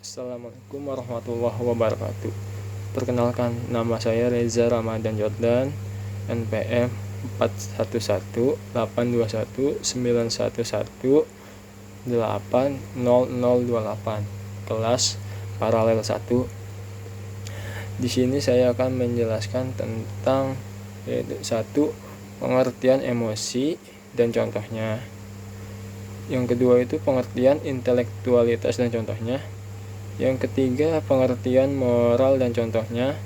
Assalamualaikum warahmatullahi wabarakatuh. Perkenalkan, nama saya Reza Ramadan Jordan, NPM 41818191180028, kelas paralel 1. Di sini saya akan menjelaskan tentang yaitu 1. Pengertian emosi dan contohnya. Yang kedua itu pengertian intelektualitas dan contohnya. Yang ketiga, pengertian moral dan contohnya.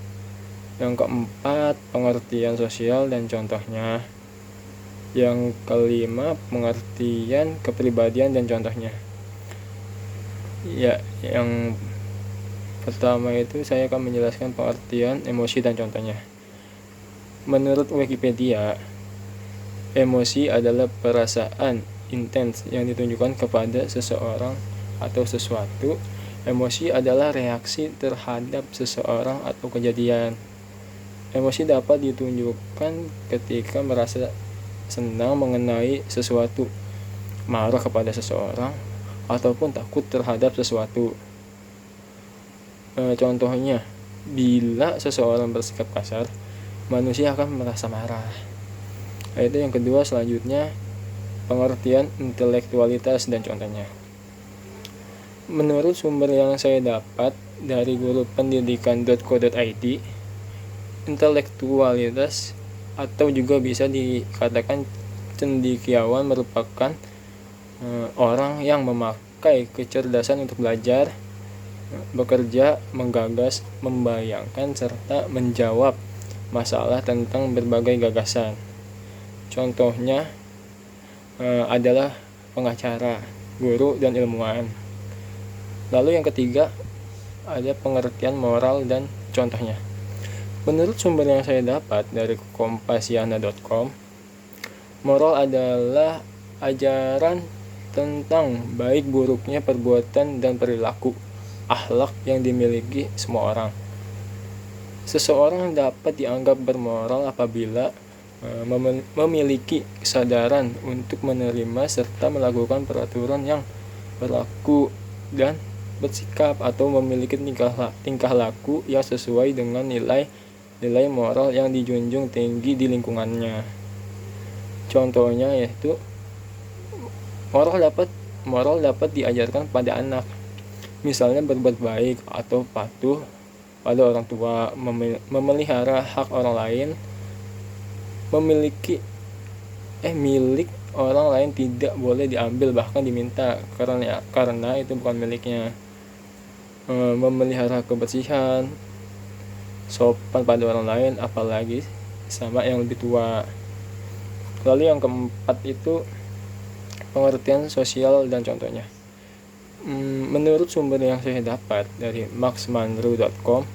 Yang keempat, pengertian sosial dan contohnya. Yang kelima, pengertian kepribadian dan contohnya. Ya, yang pertama itu saya akan menjelaskan pengertian emosi dan contohnya. Menurut Wikipedia, emosi adalah perasaan intens yang ditunjukkan kepada seseorang atau sesuatu. Emosi adalah reaksi terhadap seseorang atau kejadian. Emosi dapat ditunjukkan ketika merasa senang mengenai sesuatu, marah kepada seseorang, ataupun takut terhadap sesuatu. Contohnya, bila seseorang bersikap kasar, manusia akan merasa marah. Itu yang kedua. Selanjutnya, pengertian intelektualitas dan contohnya. Menurut sumber yang saya dapat dari gurupendidikan.co.id, intelektualitas atau juga bisa dikatakan cendekiawan merupakan orang yang memakai kecerdasan untuk belajar, bekerja, menggagas, membayangkan, serta menjawab masalah tentang berbagai gagasan. Contohnya adalah pengacara, guru, dan ilmuwan. Lalu yang ketiga, ada pengertian moral dan contohnya. Menurut sumber yang saya dapat dari kompasiana.com, moral adalah ajaran tentang baik buruknya perbuatan dan perilaku, akhlak yang dimiliki semua orang. Seseorang dapat dianggap bermoral apabila memiliki kesadaran untuk menerima serta melakukan peraturan yang berlaku dan bersikap atau memiliki tingkah laku yang sesuai dengan nilai moral yang dijunjung tinggi di lingkungannya. Contohnya yaitu moral dapat diajarkan pada anak, misalnya berbuat baik atau patuh pada orang tua, memelihara hak orang lain, milik orang lain tidak boleh diambil, bahkan diminta karena itu bukan miliknya. Memelihara kebersihan, sopan pada orang lain, apalagi sama yang lebih tua. Lalu yang keempat itu pengertian sosial dan contohnya. Menurut sumber yang saya dapat dari maxmanru.com,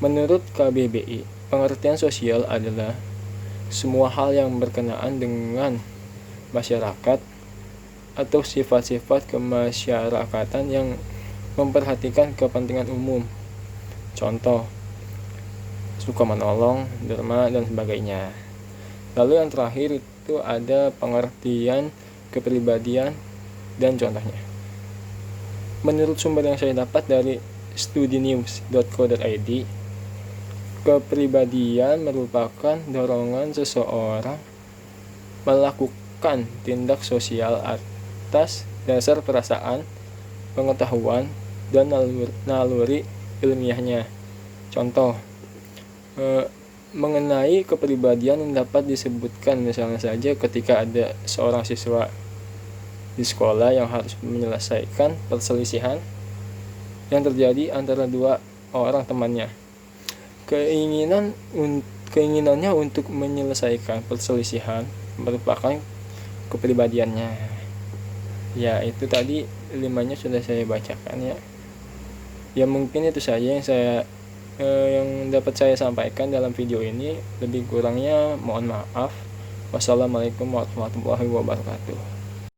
menurut KBBI, pengertian sosial adalah semua hal yang berkenaan dengan masyarakat atau sifat-sifat kemasyarakatan yang memperhatikan kepentingan umum. Contoh, suka menolong, derma, dan sebagainya. Lalu yang terakhir itu ada pengertian kepribadian dan contohnya. Menurut sumber yang saya dapat dari studinews.co.id, kepribadian merupakan dorongan seseorang melakukan tindak sosial atas dasar perasaan, pengetahuan, dan naluri ilmiahnya. Contoh, mengenai kepribadian yang dapat disebutkan misalnya saja ketika ada seorang siswa di sekolah yang harus menyelesaikan perselisihan yang terjadi antara dua orang temannya. Keinginannya untuk menyelesaikan perselisihan merupakan kepribadiannya. Ya, itu tadi 5-nya sudah saya bacakan ya. Ya, mungkin itu saja yang dapat saya sampaikan dalam video ini. Lebih kurangnya mohon maaf. Wassalamualaikum warahmatullahi wabarakatuh.